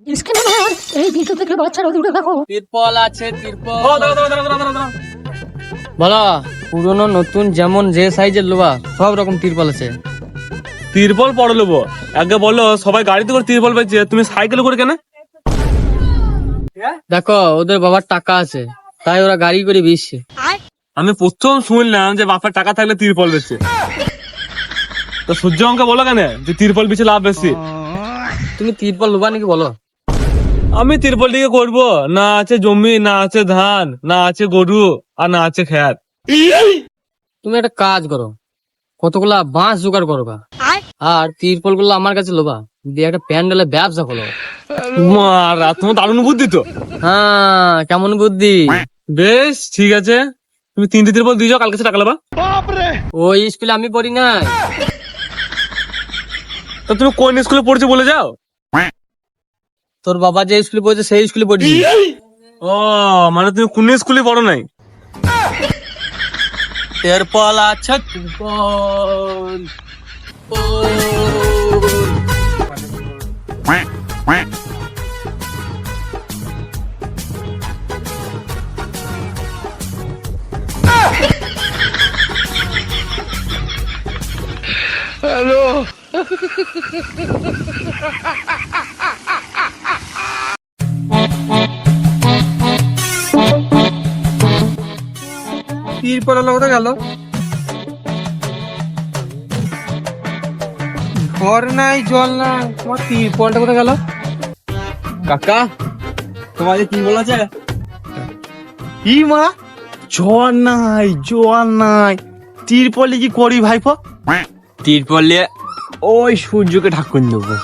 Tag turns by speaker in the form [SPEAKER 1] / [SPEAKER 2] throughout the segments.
[SPEAKER 1] এই ভিডিও থেকে বাচ্চারা দূরে থাকো।
[SPEAKER 2] তিরপল আছে, তিরপল। বলো, পুরনো নতুন যেমন যে সাইজের লোবা সব রকম তিরপল আছে।
[SPEAKER 3] তিরপল পড়ে নেবো। আগে বলো, সবাই গাড়িতে করে তিরপল পেয়েছে, তুমি সাইকেল করে কেন?
[SPEAKER 2] দেখো, ওদের বাবার টাকা আছে তাই ওরা গাড়ি করে বেচছে।
[SPEAKER 3] আমি প্রথম শুনলাম যে বাপের টাকা থাকলে তিরপল বেচছে। তো সূর্য আমাকে বলো কেন যে তিরপল বেচে লাভ বেশি?
[SPEAKER 2] তুমি তিরপল লোবা নাকি বলো?
[SPEAKER 3] আমি তিরপল দিকে করবো না, আছে জমি, না আছে ধান, না আছে গরু, আর না আছে খেত।
[SPEAKER 2] তুমি একটা কাজ করো, কতগুলা বাঁশ জোগাড় করবা আর তিরপল গুলো আমার কাছে লোবা, দিয়ে একটা প্যান্ডেলের ব্যবসা করো।
[SPEAKER 3] মারা, তোমার দারুণ বুদ্ধি তো।
[SPEAKER 2] হ্যাঁ, কেমন বুদ্ধি?
[SPEAKER 3] বেশ ঠিক আছে, তুমি 3টে তিরপল দিয়ে যাও, কালকে টাকা নেবা।
[SPEAKER 2] ওই স্কুলে আমি পড়ি না।
[SPEAKER 3] তো তুমি কোন স্কুলে পড়ছো বলে যাও।
[SPEAKER 2] তোর বাবা যে স্কুলে পড়েছে সেই স্কুলে পড়ি।
[SPEAKER 3] ও মানে তুমি কোন স্কুলে পড়ো নাই?
[SPEAKER 2] তিরপল আছে, তিরপল।
[SPEAKER 4] তিরপল কোথায় গেল? ঘর নাই, জল নাই, তোমার তিরপলটা কোথায় গেল?
[SPEAKER 3] কাকা, তোমার যে তিরপল আছে?
[SPEAKER 5] ই মা, জল নাই, জল নাই, তিরপলে কি করি ভাইপো?
[SPEAKER 3] তিরপলে ওই সূর্যকে ঢাকুন দেবো।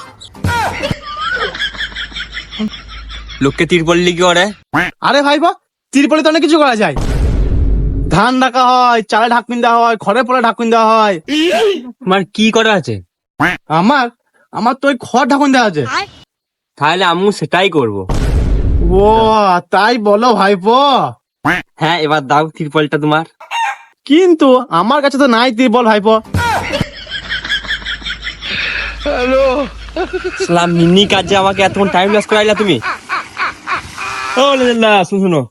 [SPEAKER 3] লোককে তিরপল কি করে?
[SPEAKER 5] আরে ভাইপো, তিরপলে তো অনেক কিছু করা যায়। ধান রাখা হয়, চালে ঢাকুন দেওয়া হয়, খড়ের পরে ঢাকুন দেওয়া হয়।
[SPEAKER 3] তোমার কি করা আছে?
[SPEAKER 5] আমার আমার তো ওই খড় ঢাকুন দেওয়া আছে।
[SPEAKER 3] তাহলে আমিও সেটাই করবো।
[SPEAKER 5] ও তাই বলো ভাইপো?
[SPEAKER 3] হ্যাঁ, এবার দাও তিরপলটা তোমার।
[SPEAKER 5] কিন্তু আমার কাছে তো নাই তিরপল ভাইপো।
[SPEAKER 3] মিনি কাজে আমাকে এতক্ষণ টাইম লস করাইলা তুমি। ও না, শুনো,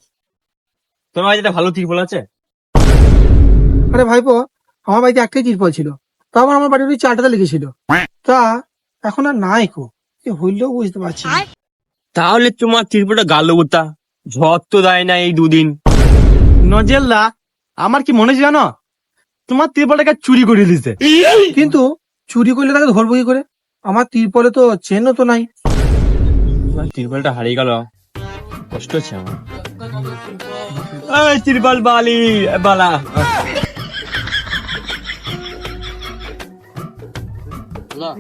[SPEAKER 3] তোমার যেটা ভালো তিরপল আছে?
[SPEAKER 4] আরে ভাইপো, আমার বাড়িতে একটাই তিরপল ছিল, তাও আবার আমার বাড়ির ওই চালটাতে লেগেছিল। তা এখন আর নাই কো, কি হইলেও বুঝতে পারছি না।
[SPEAKER 3] তাহলে তোমার তিরপলটা গালো গোতা, ঝড় তো দেয় না এই দুদিন।
[SPEAKER 5] নজেল্লা, আমার কি মনে হচ্ছে জানো, তোমার তিরপলটাকে চুরি করে দিছে।
[SPEAKER 4] কিন্তু চুরি করলে তাকে ধরবো কি করে? আমার তিরপলে তো চেনও তো নাই।
[SPEAKER 3] তোমার তিরপলটা হারিয়ে গেল, কষ্ট হচ্ছে আমার। এই তিরপল বালি বালা,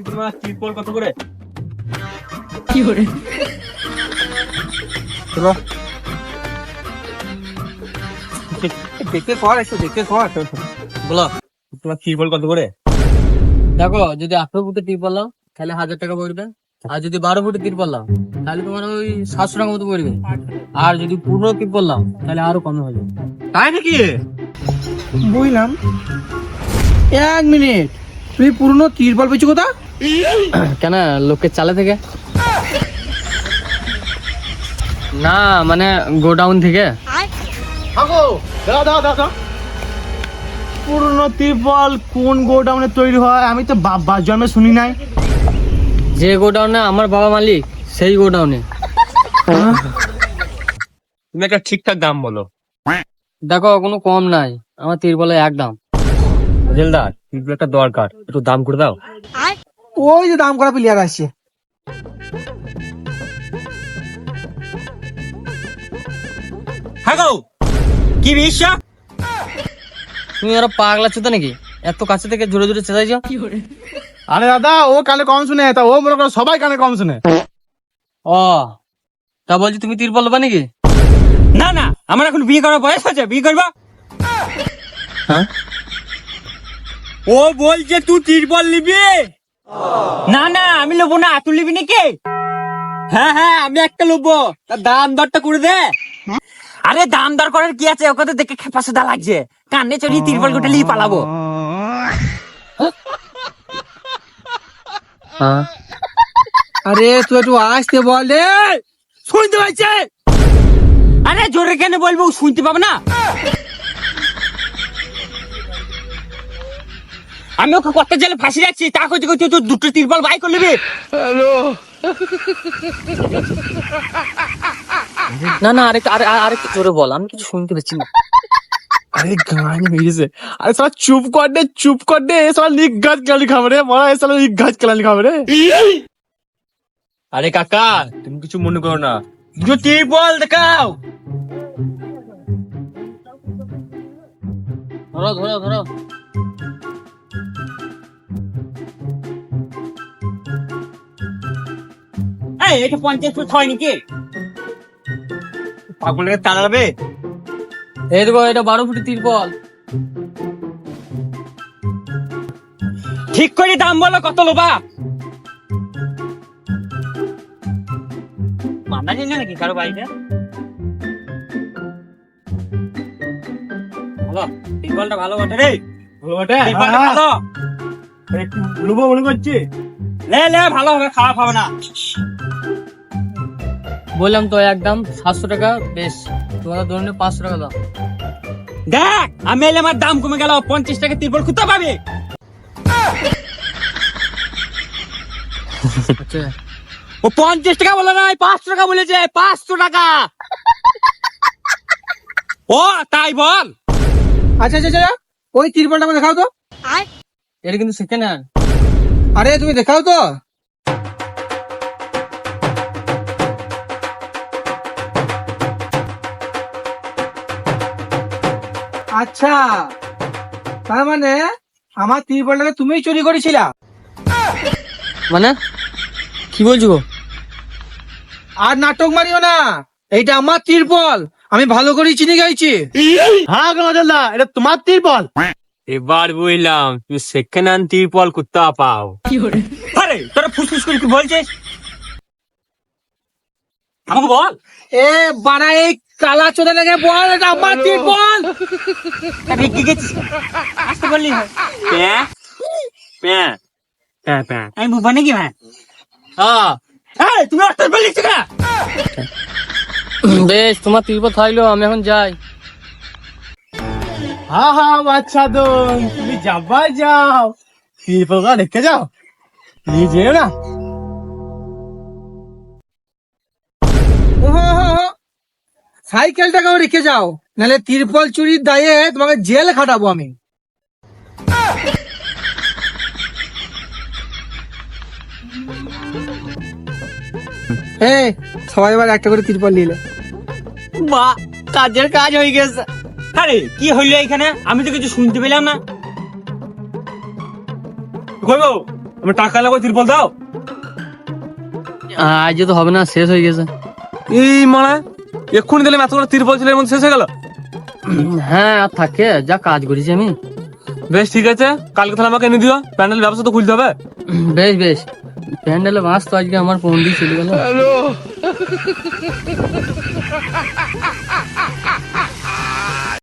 [SPEAKER 3] তোমার তিরপল কত করে?
[SPEAKER 4] দেখে কর, একটু দেখে কর।
[SPEAKER 2] বলো,
[SPEAKER 3] তোমার তিরপল কত করে?
[SPEAKER 2] দেখো, যদি 18 ফুটের তিরপল নাও তাহলে 1000 টাকা পড়বে, আর যদি 12 ফুটের তিরপল নাও তাহলে তোমার ওই 700 টাকা মতো পড়বে, আর যদি পুরো তিরপল নাও তাহলে আরো কমে হবে।
[SPEAKER 5] তাই নাকি?
[SPEAKER 4] বুঝলাম। 1 মিনিট, তুমি পুরনো তিরপল পেয়েছো কোথা?
[SPEAKER 2] কেন, লোকের চালে থেকে না, মানে গোডাউন থেকে।
[SPEAKER 5] পুরনো তিরপল কোন গোডাউনে তৈরি হয়? আমি তো বাবা জন্মে শুনি নাই।
[SPEAKER 2] যে গোডাউনে আমার বাবা মালিক সেই গোডাউনে।
[SPEAKER 3] তুমি একটা ঠিকঠাক দাম বলো।
[SPEAKER 2] দেখো, কোনো কম নাই, আমার তিরপলে এক দাম।
[SPEAKER 3] জেলদার, তিরপল একটা দরকার, একটু দাম করে দাও।
[SPEAKER 4] ওই যে দাম করা প্লেয়ার আসছে।
[SPEAKER 3] হ্যাঁ গো, কি বিষয়?
[SPEAKER 2] তুমি ওরা পাগলা ছোট নাকি, এত কাছে থেকে জোরে জোরে চেঁচাইছো?
[SPEAKER 5] আরে দাদা, ও কানে কম শুনে, তা ও মনে করো সবাই কানে কম শুনে।
[SPEAKER 2] ও, তা বলছি তুমি তিরপল নেবা নাকি?
[SPEAKER 3] না না, আমার এখন বিয়ে করার বয়স আছে, বিয়ে করবা?
[SPEAKER 2] হ্যাঁ,
[SPEAKER 3] ও বলছে তুই তিরপল নিবি? না না, আমি নেবো না, তুই নিবি নাকি? হ্যাঁ হ্যাঁ, আমি একটা নেবো, তার দাম দরটা করে দে।
[SPEAKER 6] আরে দাম দর করার কি আছে, ওকে তো দেখে খেপা সুদা লাগছে, কানে চড়িয়ে তিরপল গোটা নিয়ে পালাবো।
[SPEAKER 2] হ্যাঁ।
[SPEAKER 4] আরে তুই একটু আসতে বলে, শুনতে পাচ্ছে?
[SPEAKER 6] আরে জোরে কেন বলবো, ও শুনতে পাবে না? আমি ওকে কত জেলে ফাঁসি রাখছি, তা করতে করতে তুই দুটো তিরপল বাই করে নিবি।
[SPEAKER 2] না না, আরেকটু জোরে বল, আমি কিছু শুনতে পাচ্ছি না।
[SPEAKER 5] আরে গান হয়ে গেছে। আরে সালা চুপ কর দে সালা, লিক গাছ কেলানি খাবে রে মারা, সালা লিক গাছ কেলানি খাবে রে।
[SPEAKER 3] আরে কাকা, তুমি কিছু মনে করো না, দুটো তিরপল দেখাও।
[SPEAKER 2] ধরো ধরো ধরো।
[SPEAKER 6] এই এটা 50 ফুট হয় নাকি?
[SPEAKER 3] পাগলকে তাড়াবে।
[SPEAKER 2] এই দেখো, এটা 12 ফুটের তিরপল।
[SPEAKER 6] ঠিক করে দাম বলো, কত লোবা? মানা যায় না নাকি কারো বাড়িতে? ভালো, তিরপলটা ভালো বটে রে।
[SPEAKER 3] ভালো বটে?
[SPEAKER 6] তিরপলটা ভালো।
[SPEAKER 3] একটু লুবো মনে করছি।
[SPEAKER 6] লে ভালো হবে, খারাপ হবে না।
[SPEAKER 2] বললাম তো একদম 700 টাকা, বেশ তোমাদের ধরনের 500 টাকা দাম।
[SPEAKER 6] দেখ আমি এলে আমার দাম কমে গেল, 50 টাকা তিরপল কোথা পাবে?
[SPEAKER 2] আচ্ছা,
[SPEAKER 6] ও 50 টাকা বলে নাই, 500 টাকা বলেছে, 500 টাকা। ও তাই বল।
[SPEAKER 4] আচ্ছা আচ্ছা আচ্ছা, ওই তিরপলটা আমাকে দেখাও তো।
[SPEAKER 2] এটা কিন্তু সেকেন্ড হ্যান্ড।
[SPEAKER 4] আরে তুমি দেখাও তো। আচ্ছা, তার মানে আমার তিরপলটাকে তুমিই চুরি করেছিলা?
[SPEAKER 2] মানে কি বলছো গো?
[SPEAKER 4] আর নাটক মারিও না, এইটা আমার তিরপল, আমি ভালো করে চিনি গাইছি।
[SPEAKER 5] হ্যাঁ গজলদা, এটা তোমার তিরপল?
[SPEAKER 3] এবার বুঝলাম তুমি সেকেন্ড হ্যান্ড তিরপল কুত্তা পাও।
[SPEAKER 6] আরে তোরা ফুসফুস করে কি বলছিস? আমাকে বল।
[SPEAKER 4] এ বাড়া, এই কালা চোদা লেগে বল, এটা আমার তিরপল।
[SPEAKER 6] রেগে গেছিস? আসতে বললি হয়।
[SPEAKER 3] প্যাঁ প্যাঁ প্যাঁ প্যাঁ।
[SPEAKER 6] আমি বুবা নাকি ভাই?
[SPEAKER 3] হ্যাঁ,
[SPEAKER 6] এই তুমি আসতে বললি না?
[SPEAKER 2] বেশ, তোমার তিরপল থাকলো, আমি এখন যাই।
[SPEAKER 5] হ্যাঁ বাচ্চা দোন, তুমি যাবা যাও, তিরপলটা রেখে যাও, নিয়ে যেও না।
[SPEAKER 4] সাইকেলটাকেও রেখে যাও, নাহলে তিরপল চুরির দায়ে তোমাকে জেল খাটাবো আমি। এই সবাই এবার একটা করে তিরপল নিলে।
[SPEAKER 6] বা কাজের কাজ হয়ে গেছে। আরে কি হইলো এখানে? আমি তো কিছু শুনতে পেলাম না।
[SPEAKER 3] কইবো আমি টাকা লাগবে, তিরপল দাও।
[SPEAKER 2] আজ তো হবে না, শেষ হয়ে গেছে।
[SPEAKER 3] এই মানে এক্ষুনি দিলাম, এতগুলো তিরপল ছিল, এর মধ্যে শেষ হয়ে গেল।
[SPEAKER 2] হ্যাঁ, আর থাকে, যা কাজ করেছি আমি।
[SPEAKER 3] বেশ ঠিক আছে, কালকে তাহলে আমাকে এনে দিও, প্যান্ডেল ব্যবস্থা তো খুলতে হবে।
[SPEAKER 2] বেশ বেশ, প্যান্ডেলে বাঁশ তো আজকে আমার পন্ডি চলে গেল।